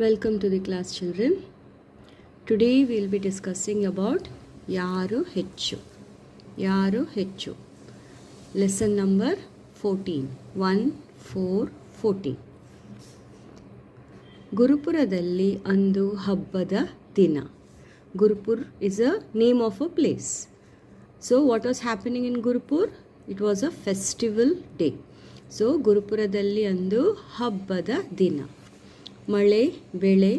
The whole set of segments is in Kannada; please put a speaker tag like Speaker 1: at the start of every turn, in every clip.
Speaker 1: Welcome to the class, children. Today we will be discussing about Yaru Hecchu. Yaru Hecchu. Lesson number 14. 1, 4, 14. ಗುರುಪುರದಲ್ಲಿ ಅಂದು ಹಬ್ಬದ ದಿನ. Gurupur is a name of a place. So what was happening in Gurupur? It was a festival day. So ಗುರುಪುರದಲ್ಲಿ ಅಂದು ಹಬ್ಬದ ದಿನ. ಮಳೆ ಬೆಳೆ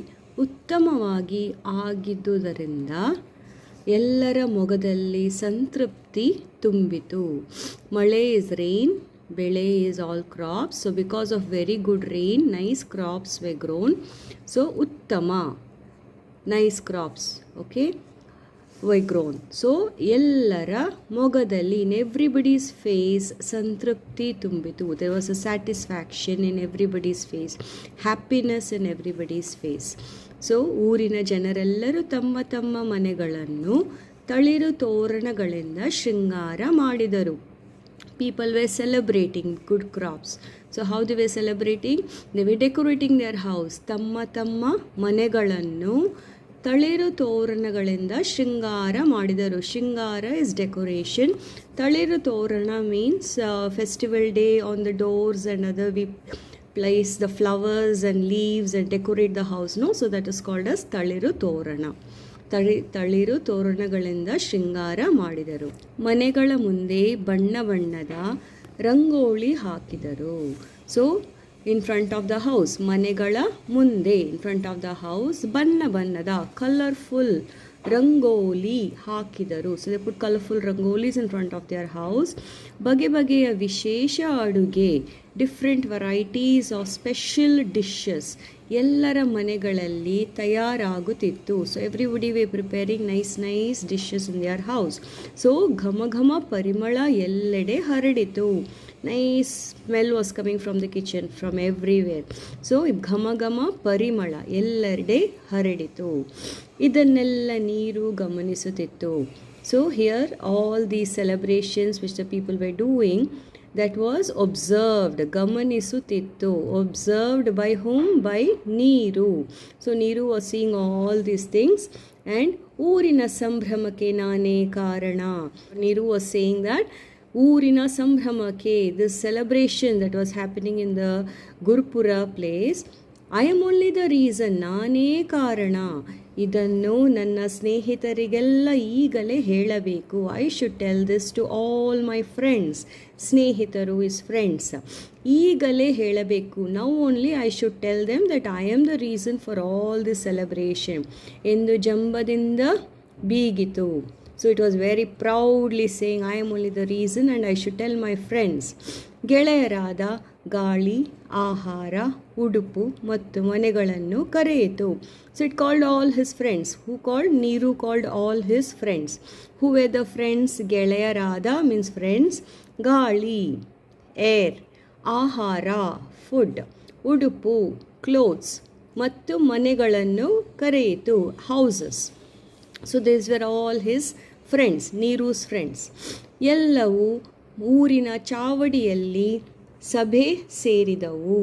Speaker 1: ಉತ್ತಮವಾಗಿ ಆಗಿದ್ದುದರಿಂದ ಎಲ್ಲರ ಮೊಗದಲ್ಲಿ ಸಂತೃಪ್ತಿ ತುಂಬಿತು. ಮಳೆ ಇಸ್ ರೈನ್, ಬೆಳೆ is all crops. So because of very good rain, nice crops were grown. So uttama, nice crops, okay, were grown. So ಎಲ್ಲರ ಮೊಗದಲ್ಲಿ, in everybody's face, ಸಂತೃಪ್ತಿ ತುಂಬಿತು. There was a satisfaction in everybody's face, happiness in everybody's face. So ಊರಿನ ಜನರೆಲ್ಲರೂ ತಮ್ಮ ತಮ್ಮ ಮನೆಗಳನ್ನು ತಳಿರು ತೋರಣಗಳಿಂದ ಶೃಂಗಾರ ಮಾಡಿದರು. People were celebrating good crops. So how they were celebrating? They were decorating their house. ತಮ್ಮ ತಮ್ಮ ಮನೆಗಳನ್ನು ತಳಿರು ತೋರಣಗಳಿಂದ ಶೃಂಗಾರ ಮಾಡಿದರು. ಶೃಂಗಾರ ಇಸ್ ಡೆಕೋರೇಷನ್. ತಳಿರು ತೋರಣ means festival day on the doors and other we place the flowers and leaves and decorate the house, no? So that is called as ತಳಿರು ತೋರಣ. ತಳಿರು ತೋರಣಗಳಿಂದ ಶೃಂಗಾರ ಮಾಡಿದರು. ಮನೆಗಳ ಮುಂದೆ ಬಣ್ಣ ಬಣ್ಣದ ರಂಗೋಲಿ ಹಾಕಿದರು. So in front of the house, ಮನೆಗಳ ಮುಂದೆ, in front of the house, ಬಣ್ಣ ಬಣ್ಣದ ಕಲರ್ಫುಲ್ ರಂಗೋಲಿ ಹಾಕಿದರು. So they put colorful rangolis in front of their house. ಬಗೆ ಬಗೆಯ ವಿಶೇಷ ಅಡುಗೆ, different varieties of special dishes ಎಲ್ಲರ ಮನೆಗಳಲ್ಲಿ ತಯಾರಾಗುತ್ತಿತ್ತು. So everybody we preparing nice dishes in their house. So ಘಮ ಘಮ ಪರಿಮಳ ಎಲ್ಲೆಡೆ ಹರಡಿತು. Nice smell was coming from the kitchen from everywhere. So ಘಮ ಘಮ ಪರಿಮಳ ಎಲ್ಲೆಡೆ ಹರಡಿತು. ಇದನ್ನೆಲ್ಲ ನೀರು ಗಮನಿಸುತ್ತಿತ್ತು. So here all these celebrations which the people were doing, that was observed, ಗಮನಿಸುತ್ತಿತ್ತು. observed by whom? by ನೀರು. So ನೀರು was seeing all these things and ಊರಿನ ಸಂಭ್ರಮಕ್ಕೆ ನಾನೇ ಕಾರಣ. ನೀರು was saying that ಊರಿನ ಸಂಭ್ರಮಕ್ಕೆ, this celebration that was happening in the Gurupura place, I am only the reason, ನಾನೇ ಕಾರಣ. ಇದನ್ನು ನನ್ನ ಸ್ನೇಹಿತರಿಗೆಲ್ಲ ಈಗಲೇ ಹೇಳಬೇಕು. I should tell this to all my friends. ಸ್ನೇಹಿತರು ಇಸ್ ಫ್ರೆಂಡ್ಸ್. ಈಗಲೇ ಹೇಳಬೇಕು. Now only I should tell them that I am the reason for all this celebration ಎಂದು ಜಂಬದಿಂದ ಬೀಗಿತು. So it was very proudly saying I am only the reason and I should tell my friends. ಗೆಳೆಯರಾದ ಗಾಳಿ, ಆಹಾರ, ಉಡುಪು ಮತ್ತು ಮನೆಗಳನ್ನು ಕರೆಯಿತು. So it called all his friends. Who called? Neeru called all his friends. Who were the friends? ಗೆಳೆಯರಾದ means friends. ಗಾಳಿ, air. ಆಹಾರ, food. ಉಡುಪು, clothes. ಮತ್ತು ಮನೆಗಳನ್ನು ಕರೆಯಿತು, houses. So these were all his friends, Neeru's friends. ಎಲ್ಲವೂ ಊರಿನ ಚಾವಡಿಯಲ್ಲಿ ಸಭೆ ಸೇರಿದವು.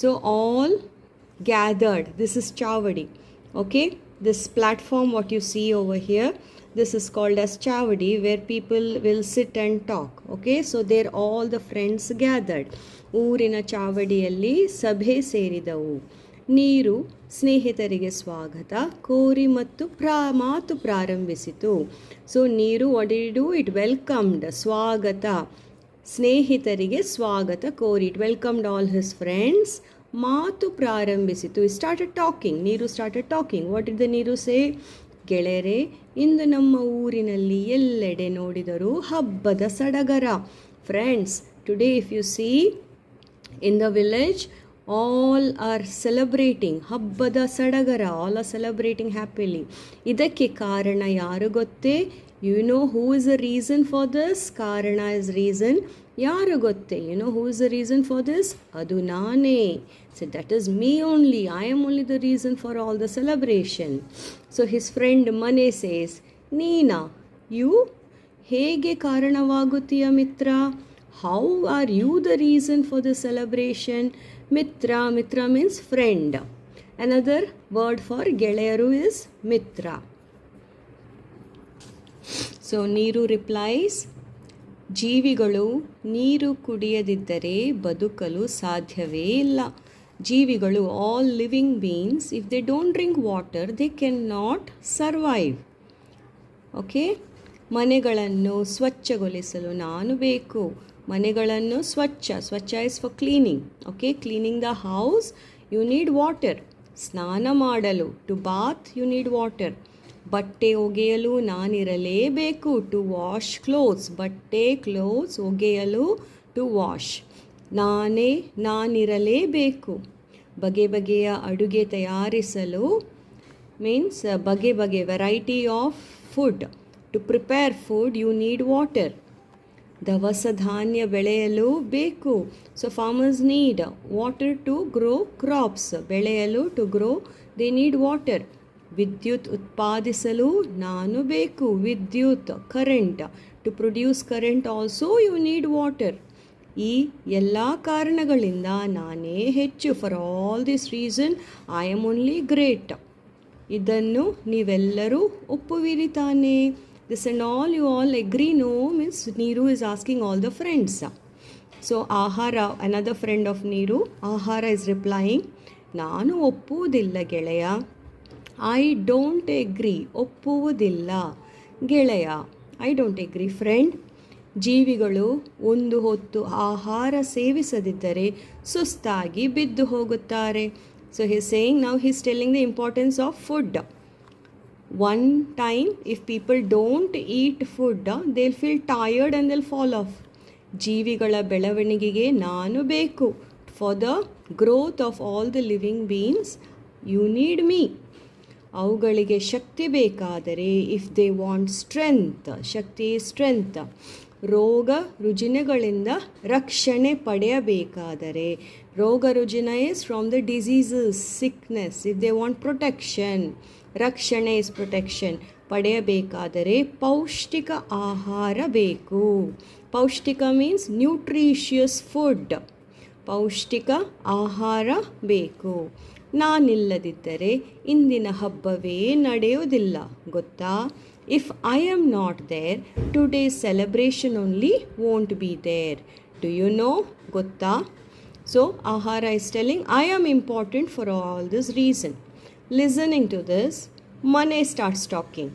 Speaker 1: So all gathered. This is chavadi. Okay, this platform what you see over here, this is called as chavadi, where people will sit and talk. Okay, so there all the friends gathered. ಊರಿನ ಚಾವಡಿಯಲ್ಲಿ ಸಭೆ ಸೇರಿದವು. ನೀರು ಸ್ನೇಹಿತರಿಗೆ ಸ್ವಾಗತ ಕೋರಿ ಮತ್ತು ಮಾತು ಪ್ರಾರಂಭಿಸಿತು. ಸೊ ನೀರು what did it do? It welcomed, ಸ್ವಾಗತ, ಸ್ನೇಹಿತರಿಗೆ ಸ್ವಾಗತ ಕೋರಿ, it welcomed all his friends. ಮಾತು ಪ್ರಾರಂಭಿಸಿತು. Started talking. ನೀರು started talking. What did the ನೀರು ಸೇ? ಗೆಳೆಯರೇ, ಇಂದು ನಮ್ಮ ಊರಿನಲ್ಲಿ ಎಲ್ಲೆಡೆ ನೋಡಿದರೂ ಹಬ್ಬದ ಸಡಗರ. Friends, today if U C in the village all are celebrating, ಹಬ್ಬದ ಸಡಗರ, ಆಲ್ ಆರ್ ಸೆಲೆಬ್ರೇಟಿಂಗ್ ಹ್ಯಾಪಿಲಿ. ಇದಕ್ಕೆ ಕಾರಣ ಯಾರು ಗೊತ್ತೇ? You know who is the reason for this? ಕಾರಣ ಇಸ್ ರೀಸನ್. ಯಾರು ಗೊತ್ತೇ? You know who is the reason for this? ಅದು ನಾನೇ. So that is me only. I am only the reason for all the celebration. So his friend Mane says, Neena, you ಹೇಗೆ ಕಾರಣವಾಗುತ್ತೀಯ ಮಿತ್ರ? How are you the reason for the celebration? Mitra means friend. Another word for ಗೆಳೆಯರು is ಮಿತ್ರ. So ನೀರು replies, ಜೀವಿಗಳು ನೀರು ಕುಡಿಯದಿದ್ದರೆ ಬದುಕಲು ಸಾಧ್ಯವೇ ಇಲ್ಲ. ಜೀವಿಗಳು, all living beings, if they don't drink water, they cannot survive. Okay, ಮನೆಗಳನ್ನು ಸ್ವಚ್ಛಗೊಳಿಸಲು ನಾನು ಬೇಕು. ಮನೆಗಳನ್ನು ಸ್ವಚ್ಛ is for cleaning. Okay, cleaning the house you need water. ಸ್ನಾನ ಮಾಡಲು, to bath you need water. ಬಟ್ಟೆ ಒಗೆಯಲು ನಾನಿರಲೇಬೇಕು, ಟು ವಾಶ್ ಕ್ಲೋತ್ಸ್. ಬಟ್ಟೆ ಕ್ಲೋತ್ಸ್ ಒಗೆಯಲು, ಟು ವಾಶ್. ನಾನಿರಲೇಬೇಕು. ಬಗೆ ಬಗೆಯ ಅಡುಗೆ ತಯಾರಿಸಲು, ಮೀನ್ಸ್ ಬಗೆ variety of food. To prepare food you need water. ದವಸ ಧಾನ್ಯ ಬೆಳೆಯಲು ಬೇಕು. So farmers need water to grow crops. ಬೆಳೆಯಲು, to grow they need water. ವಿದ್ಯುತ್ ಉತ್ಪಾದಿಸಲು ನಾನು ಬೇಕು. ವಿದ್ಯುತ್, current. To produce current also you need water. ಈ ಎಲ್ಲ ಕಾರಣಗಳಿಂದ ನಾನೇ ಹೆಚ್ಚು. For all this reason I am only great. ಇದನ್ನು ನೀವೆಲ್ಲರೂ ಒಪ್ಪುವಿರಿ ತಾನೇ? This and all you all agree, no? Means Neeru is asking all the friends. So Ahara, another friend of Neeru, Ahara is replying, ನಾನು ಒಪ್ಪುವುದಿಲ್ಲ ಗೆಳೆಯ. I don't agree. ಒಪ್ಪುವುದಿಲ್ಲ ಗೆಳೆಯ. I don't agree friend. ಜೀವಿಗಳು ಒಂದು ಹೊತ್ತು ಆಹಾರ ಸೇವಿಸದಿದ್ದರೆ ಸುಸ್ತಾಗಿ ಬಿದ್ದು ಹೋಗುತ್ತಾರೆ. So he is saying, now he is telling the importance of food. One time if people don't eat food, they'll feel tired and they'll fall off. ಜೀವಿಗಳ ಬೆಳವಣಿಗೆಗೆ ನಾನು ಬೇಕು. For the growth of all the living beings, you need me. ಅವುಗಳಿಗೆ ಶಕ್ತಿ ಬೇಕಾದರೆ, if they want strength, Shakti strength. ರೋಗ ರುಜಿನಗಳಿಂದ ರಕ್ಷಣೆ ಪಡೆಯಬೇಕಾದರೆ, ರೋಗ ರುಜಿನ is from the diseases, sickness. If they want protection, ರಕ್ಷಣೆ ಇಸ್ ಪ್ರೊಟೆಕ್ಷನ್. ಪಡೆಯಬೇಕಾದರೆ ಪೌಷ್ಟಿಕ ಆಹಾರ ಬೇಕು. ಪೌಷ್ಟಿಕ ಮೀನ್ಸ್ ನ್ಯೂಟ್ರಿಷಿಯಸ್ ಫುಡ್. ಪೌಷ್ಟಿಕ ಆಹಾರ ಬೇಕು. ನಾನಿಲ್ಲದಿದ್ದರೆ ಇಂದಿನ ಹಬ್ಬವೇ ನಡೆಯುವುದಿಲ್ಲ, ಗೊತ್ತಾ? If I am not there, today's celebration only won't be there. Do you know? ಗೊತ್ತಾ? ಸೊ ಆಹಾರ is telling I am important for all this reason. Listening to this, Mane starts talking.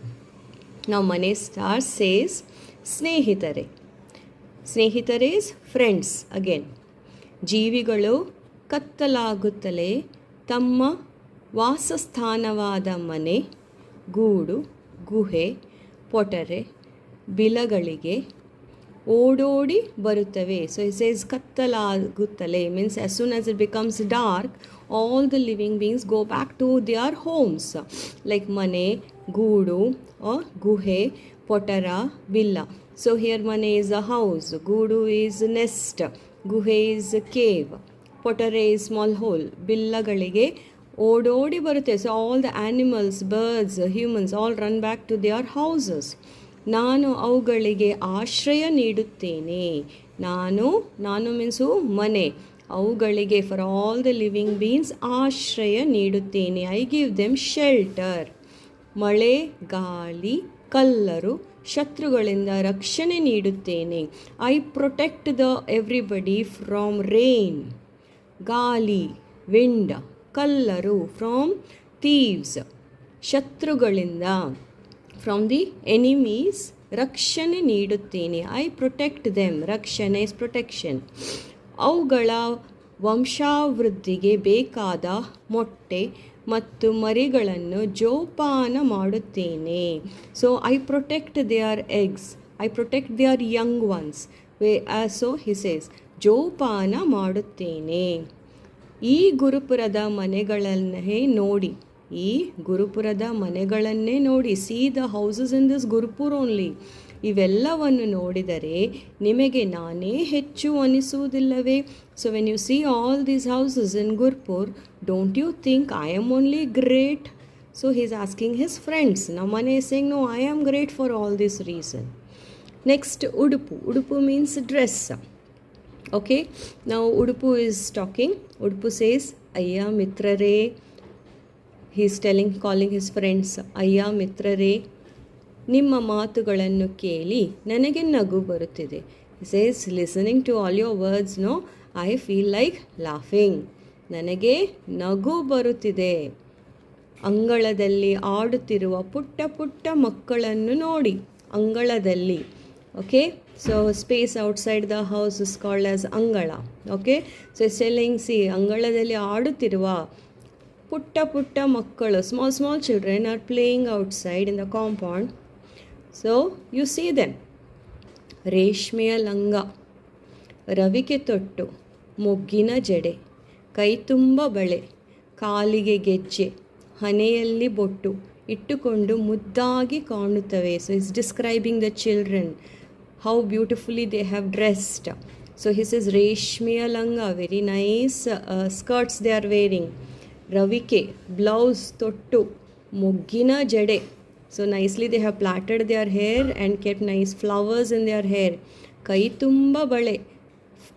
Speaker 1: Now Mane starts says, ಸ್ನೇಹಿತರೆ. ಸ್ನೇಹಿತರೆ is friends again. ಜೀವಿಗಳು ಕತ್ತಲಾಗುತ್ತಲೇ ತಮ್ಮ ವಾಸಸ್ಥಾನವಾದ ಮನೆ, ಗೂಡು, ಗುಹೆ, ಪೊಟರೆ, ಬಿಲಗಳಿಗೆ ಓಡೋಡಿ ಬರುತ್ತವೆ. So it says ಕತ್ತಲಾಗುತ್ತಲೇ means as soon as it becomes dark, all the living beings go back to their homes, like mane, goodu, or guhe, potara, villa. So here mane is a house, goodu is a nest, guhe is a cave, potare is small hole. Billagalige ododi barutte. So all the animals, birds, humans all run back to their houses. ನಾನು ಅವುಗಳಿಗೆ ಆಶ್ರಯ ನೀಡುತ್ತೇನೆ. ನಾನು ಮೀನ್ಸು ಮನೆ. ಅವುಗಳಿಗೆ, for all the living beings, ಆಶ್ರಯ ನೀಡುತ್ತೇನೆ. I give them shelter. ಮಳೆ, ಗಾಳಿ, ಕಲ್ಲರು, ಶತ್ರುಗಳಿಂದ ರಕ್ಷಣೆ ನೀಡುತ್ತೇನೆ. I protect the everybody from rain. ಗಾಳಿ, ವಿಂಡ್, ಕಲ್ಲರು, ಫ್ರಾಮ್ ಥೀವ್ಸ್, ಶತ್ರುಗಳಿಂದ, ಫ್ರಾಮ್ ದಿ ಎನಿಮೀಸ್, ರಕ್ಷಣೆ ನೀಡುತ್ತೇನೆ. I protect them. ರಕ್ಷಣೆ ಇಸ್ ಪ್ರೊಟೆಕ್ಷನ್. ಅವುಗಳ ವಂಶಾವೃದ್ಧಿಗೆ ಬೇಕಾದ ಮೊಟ್ಟೆ ಮತ್ತು ಮರಿಗಳನ್ನು ಜೋಪಾನ ಮಾಡುತ್ತೇನೆ. So I protect their eggs. I protect their young ones. So he says, ಜೋಪಾನ ಮಾಡುತ್ತೇನೆ. ಈ ಗುರುಪುರದ ಮನೆಗಳನ್ನೇ ನೋಡಿ. ಈ ಗುರುಪುರದ ಮನೆಗಳನ್ನೇ ನೋಡಿ. See the houses in this Gurupur only. ಇವೆಲ್ಲವನ್ನು ನೋಡಿದರೆ ನಿಮಗೆ ನಾನೇ ಹೆಚ್ಚು ಅನಿಸುವುದಿಲ್ಲವೇ? So when you see all these houses in Gurupur, don't you think I am only great? So he is asking his friends. ನಮ್ಮ ಮನೆ saying, no, I am great for all this reason. Next, ಉಡುಪು. ಉಡುಪು ಮೀನ್ಸ್ ಡ್ರೆಸ್. ಓಕೆ, ನಾವು ಉಡುಪು ಈಸ್ ಟಾಕಿಂಗ್. ಉಡುಪು ಸೇಸ್, ಅಯ್ಯ ಮಿತ್ರರೇ, he is calling his friends, ಅಯ್ಯ ಮಿತ್ರರೇ, ನಿಮ್ಮ ಮಾತುಗಳನ್ನು ಕೇಳಿ ನನಗೆ ನಗು ಬರುತ್ತಿದೆ. He says, listening to all your words, no, I feel like laughing. ನನಗೆ ನಗು ಬರುತ್ತಿದೆ. ಅಂಗಳದಲ್ಲಿ ಆಡುತ್ತಿರುವ ಪುಟ್ಟ ಪುಟ್ಟ ಮಕ್ಕಳನ್ನು ನೋಡಿ. ಅಂಗಳದಲ್ಲಿ, okay, so space outside the house is called as ಅಂಗಳ. ಓಕೆ, ಸೊ ಸೆಲ್ಲಿಂಗ್ ಸಿ, ಅಂಗಳದಲ್ಲಿ ಆಡುತ್ತಿರುವ ಪುಟ್ಟ ಪುಟ್ಟ ಮಕ್ಕಳು, small children are playing outside in the compound. So U see them. ರೇಷ್ಮೆಯ ಲಂಗ, ರವಿಕೆ ತೊಟ್ಟು, ಮೊಗ್ಗಿನ ಜಡೆ, ಕೈ ತುಂಬ ಬಳೆ, ಕಾಲಿಗೆ ಗೆಜ್ಜೆ, ಹಣೆಯಲ್ಲಿ ಬೊಟ್ಟು ಇಟ್ಟುಕೊಂಡು ಮುದ್ದಾಗಿ ಕಾಣುತ್ತವೆ. So is describing the children, how beautifully they have dressed. So his is ರೇಷ್ಮೆಯ ಲಂಗ, very nice skirts they are wearing. ರವಿಕೆ, ಬ್ಲೌಸ್, ತೊಟ್ಟು, ಮೊಗ್ಗಿನ ಜಡೆ. So nicely they have plaited their hair and kept nice flowers in their hair. Kai tumba bale.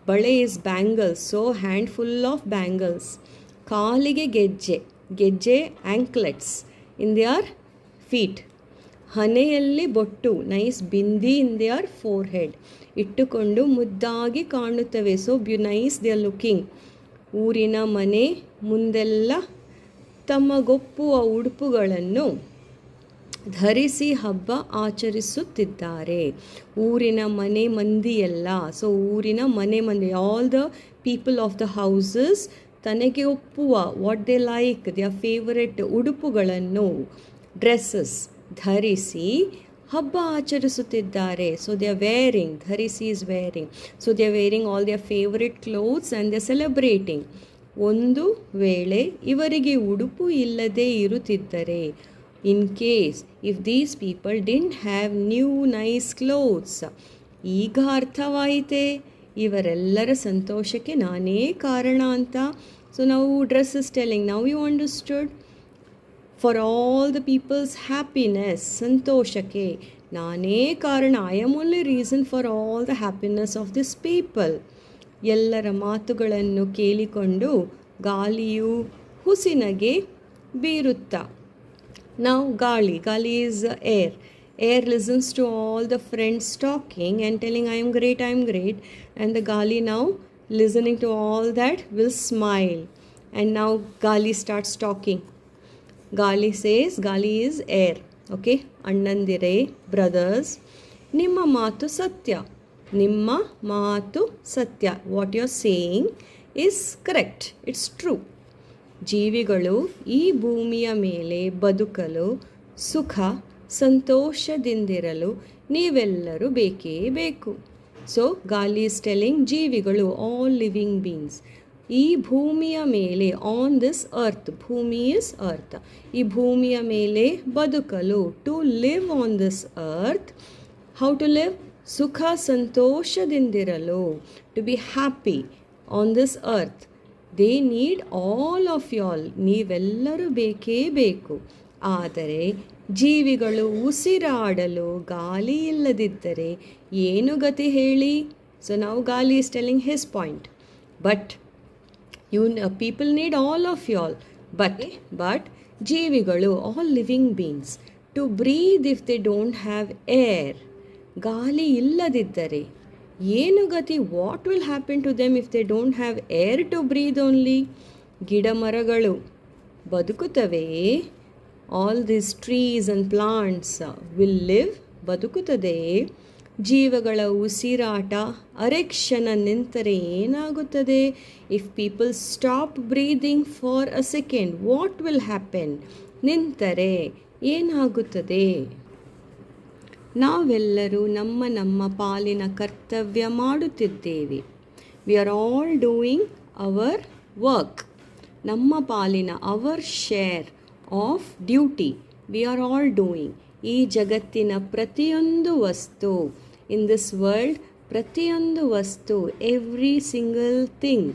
Speaker 1: Bale is bangles, so hand full of bangles. Kaalige ಗೆಜ್ಜೆ, ಗೆಜ್ಜೆ anklets in their feet. ಹಣೆಯಲ್ಲಿ ಬೊಟ್ಟು, nice bindi in their forehead. ಇಟ್ಟುಕೊಂಡು ಮುದ್ದಾಗಿ ಕಾಣುತ್ತವೆ. So nice they are looking. ಊರಿನ ಮನೆ ಮುಂದೆಲ್ಲ ತಮಗೊಪ್ಪುವ ಉಡುಪುಗಳನ್ನು ಧರಿಸಿ ಹಬ್ಬ ಆಚರಿಸುತ್ತಿದ್ದಾರೆ. ಊರಿನ ಮನೆ ಮಂದಿಯೆಲ್ಲ, ಸೊ ಊರಿನ ಮನೆ ಮಂದಿ, all the people of the houses ತನಗೆ ಒಪ್ಪುವ, what they like, their favourite ಉಡುಪುಗಳನ್ನು, ಡ್ರೆಸ್ಸಸ್ ಧರಿಸಿ ಹಬ್ಬ ಆಚರಿಸುತ್ತಿದ್ದಾರೆ. ಸೊ ದೇ ಆರ್ ವೇರಿಂಗ್, ಧರಿಸಿ is wearing. So they are wearing all their favourite clothes and they are celebrating. ಒಂದು ವೇಳೆ ಇವರಿಗೆ ಉಡುಪು ಇಲ್ಲದೆ ಇರುತ್ತಿದ್ದರೆ, in case if these people didn't have new nice clothes. ಈಗ ಅರ್ಥವಾಯಿತೆ ಇವರೆಲ್ಲರ ಸಂತೋಷಕ್ಕೆ ನಾನೇ ಕಾರಣ ಅಂತ. ಸೊ ನಾವು dress is telling, now you understood. For all the people's happiness, ಸಂತೋಷಕ್ಕೆ ನಾನೇ ಕಾರಣ. I am only reason for all the happiness of this people. ಎಲ್ಲರ ಮಾತುಗಳನ್ನು ಕೇಳಿಕೊಂಡು ಗಾಳಿಯು ಹುಸಿನಗೆ ಬೀರುತ್ತಾ. Now gali is air. Air listens to all the friends talking and telling I am great, and the gali now listening to all that will smile. And now gali starts talking. Gali says, gali is air. Okay, annandire, brothers, nimma maatu satya. Nimma maatu satya. What you are saying is correct. It's true. ಜೀವಿಗಳು ಈ ಭೂಮಿಯ ಮೇಲೆ ಬದುಕಲು, ಸುಖ ಸಂತೋಷದಿಂದಿರಲು ನೀವೆಲ್ಲರೂ ಬೇಕೇ ಬೇಕು. ಸೊ ಗಾಲಿ ಇಸ್ ಟೆಲ್ಲಿಂಗ್, ಜೀವಿಗಳು, ಆಲ್ ಲಿವಿಂಗ್ ಬೀಯಿಂಗ್ಸ್, ಈ ಭೂಮಿಯ ಮೇಲೆ, ಆನ್ ದಿಸ್ ಅರ್ತ್, ಭೂಮಿ ಇಸ್ ಅರ್ತ್, ಈ ಭೂಮಿಯ ಮೇಲೆ ಬದುಕಲು, to live on this earth. How to live? ಸುಖ ಸಂತೋಷದಿಂದಿರಲು, to be happy on this earth. They need all of y'all, ನೀವೆಲ್ಲರೂ ಬೇಕೇ ಬೇಕು. ಆದರೆ ಜೀವಿಗಳು ಉಸಿರಾಡಲು ಗಾಳಿ ಇಲ್ಲದಿದ್ದರೆ ಏನು ಗತಿ ಹೇಳಿ? ಸೊ ನಾವು Gali is telling his point. But people need all of y'all, but ಜೀವಿಗಳು, all living beings, to breathe if they don't have air. ಗಾಳಿ ಇಲ್ಲದಿದ್ದರೆ ಏನು ಗತಿ? What will happen to them if they don't have air to breathe only? ಗಿಡ ಮರಗಳು ಬದುಕುತ್ತವೆಯೇ? All this trees and plants will live, ಬದುಕುತ್ತದೆ. ಜೀವಗಳ ಉಸಿರಾಟ ಅರೆಕ್ಷಣ ನಿಂತರೆ ಏನಾಗುತ್ತದೆ? If people stop breathing for a second, what will happen? ನಿಂತರೆ ಏನಾಗುತ್ತದೆ? ನಾವೆಲ್ಲರೂ ನಮ್ಮ ನಮ್ಮ ಪಾಲಿನ ಕರ್ತವ್ಯ ಮಾಡುತ್ತಿದ್ದೇವೆ. We are all doing our work. ನಮ್ಮ ಪಾಲಿನ, our share of duty, we are all doing. ಈ ಜಗತ್ತಿನ ಪ್ರತಿಯೊಂದು ವಸ್ತು, ಇನ್ ದಿಸ್ ವರ್ಲ್ಡ್, ಪ್ರತಿಯೊಂದು ವಸ್ತು, ಎವ್ರಿ ಸಿಂಗಲ್ ಥಿಂಗ್.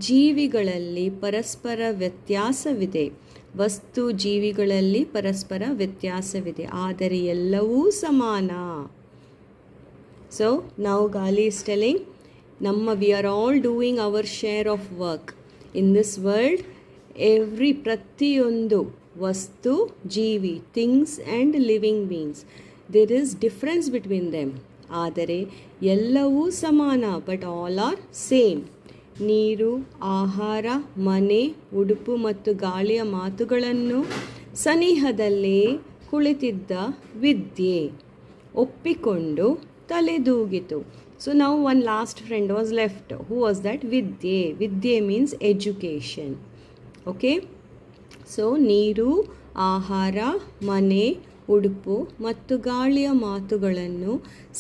Speaker 1: ಜೀವಿಗಳಲ್ಲಿ ಪರಸ್ಪರ ವ್ಯತ್ಯಾಸವಿದೆ. ವಸ್ತು ಜೀವಿಗಳಲ್ಲಿ ಪರಸ್ಪರ ವ್ಯತ್ಯಾಸವಿದೆ, ಆದರೆ ಎಲ್ಲವೂ ಸಮಾನ. ಸೊ ನಾವು Gali is telling, we are all doing our share of work in this world. ಪ್ರತಿಯೊಂದು ವಸ್ತು, ಜೀವಿ, things and living beings. There is difference between them. ಆದರೆ ಎಲ್ಲವೂ ಸಮಾನ, ಬಟ್ ಆಲ್ ಆರ್ ಸೇಮ್. ನೀರು, ಆಹಾರ, ಮನೆ, ಉಡುಪು ಮತ್ತು ಗಾಳಿಯ ಮಾತುಗಳನ್ನು ಸನಿಹದಲ್ಲೇ ಕುಳಿತಿದ್ದ ವಿದ್ಯೆ ಒಪ್ಪಿಕೊಂಡು ತಲೆದೂಗಿತು. So now one last friend was left. Who was that? Vidye. Vidye means education. Okay? So ನೀರು, ಆಹಾರ, ಮನೆ, ಉಡುಪು ಮತ್ತು ಗಾಳಿಯ ಮಾತುಗಳನ್ನು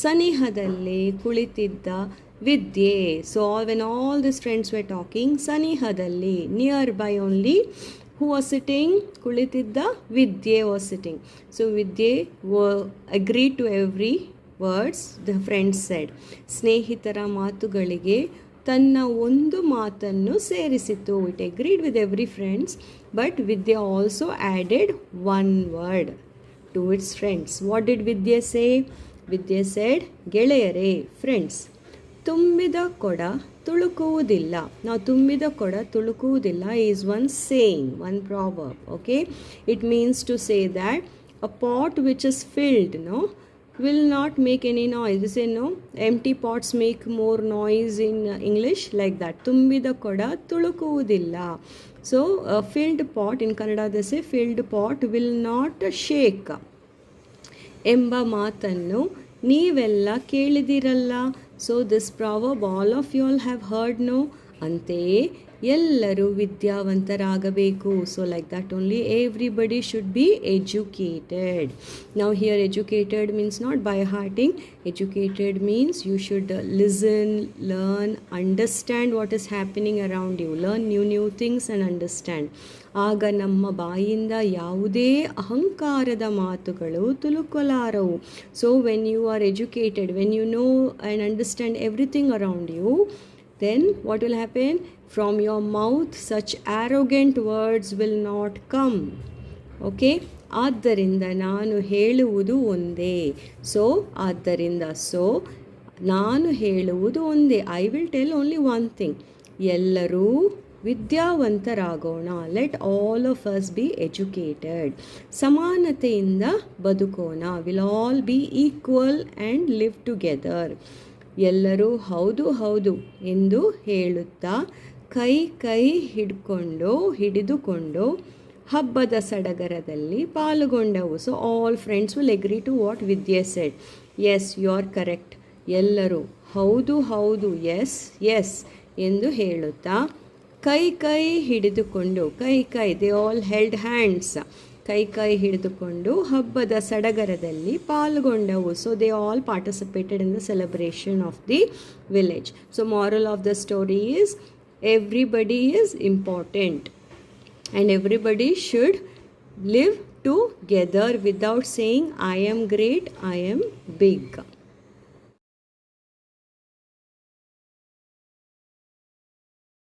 Speaker 1: ಸನಿಹದಲ್ಲೇ ಕುಳಿತಿದ್ದ ವಿದ್ಯೆ. So when all these friends were talking, ಸನಿಹದಲ್ಲಿ, nearby only, who was sitting? ಕುಳಿತಿದ್ದ ವಿದ್ಯೆ was sitting. So ವಿದ್ಯೆ agreed to every words the friends said. ಸ್ನೇಹಿತರ ಮಾತುಗಳಿಗೆ ತನ್ನ ಒಂದು ಮಾತನ್ನು ಸೇರಿಸಿತು. It agreed with every friends, but Vidya also added one word to its friends. What did Vidya say? Vidya said, ಗೆಳೆಯರೇ, friends, ತುಂಬಿದ ಕೊಡ ತುಳುಕುವುದಿಲ್ಲ. Now ತುಂಬಿದ ಕೊಡ ತುಳುಕುವುದಿಲ್ಲ is one saying, one proverb. Okay, it means to say that a pot which is filled, will not make any noise. We say no, empty pots make more noise in English, like that. ತುಂಬಿದ ಕೊಡ ತುಳುಕುವುದಿಲ್ಲ. So a filled pot, in Kannada they say filled pot will not shake ಎಂಬ ಮಾತನ್ನು ನೀವೆಲ್ಲ ಕೇಳಿದಿರಲ್ಲ. So this proverb all of you all have heard, no? ಅಂತೆಯೇ ಎಲ್ಲರೂ ವಿದ್ಯಾವಂತರಾಗಬೇಕು. So like that only everybody should be educated. Now here educated means not by hearting. Educated means you should listen, learn, understand what is happening around you. Learn new things and understand. ಆಗ ನಮ್ಮ ಬಾಯಿಂದ ಯಾವುದೇ ಅಹಂಕಾರದ ಮಾತುಗಳು ತುಳುಕಲಾರವು. So when you are educated, when you know and understand everything around you, then what will happen? From your mouth such arrogant words will not come. Okay? ಆದ್ದರಿಂದ ನಾನು ಹೇಳುವುದು ಒಂದೇ. ಆದ್ದರಿಂದ ನಾನು ಹೇಳುವುದು ಒಂದೇ. I will tell only one thing. ಎಲ್ಲರೂ ವಿದ್ಯಾವಂತರಾಗೋಣ. Let all of us be educated. ಸಮಾನತೆಯಿಂದ ಬದುಕೋಣ. Will all be equal and live together. ಎಲ್ಲರೂ ಹೌದು ಹೌದು ಎಂದು ಹೇಳುತ್ತಾ ಕೈ ಹಿಡಿದುಕೊಂಡು ಹಬ್ಬದ ಸಡಗರದಲ್ಲಿ ಪಾಲ್ಗೊಂಡವು. So all friends will agree to what Vidya said. Yes, you are correct. ಎಲ್ಲರೂ ಹೌದು ಹೌದು, ಎಸ್ ಎಸ್ ಎಂದು ಹೇಳುತ್ತಾ ಕೈ ಹಿಡಿದುಕೊಂಡು ದೇ ಆಲ್ ಹೆಲ್ಡ್ ಹ್ಯಾಂಡ್ಸ್. ಕೈ ಹಿಡಿದುಕೊಂಡು ಹಬ್ಬದ ಸಡಗರದಲ್ಲಿ ಪಾಲ್ಗೊಂಡವು. So they all participated in the celebration of the village. So moral of the story is everybody is important and everybody should live together without saying I am great, I am big.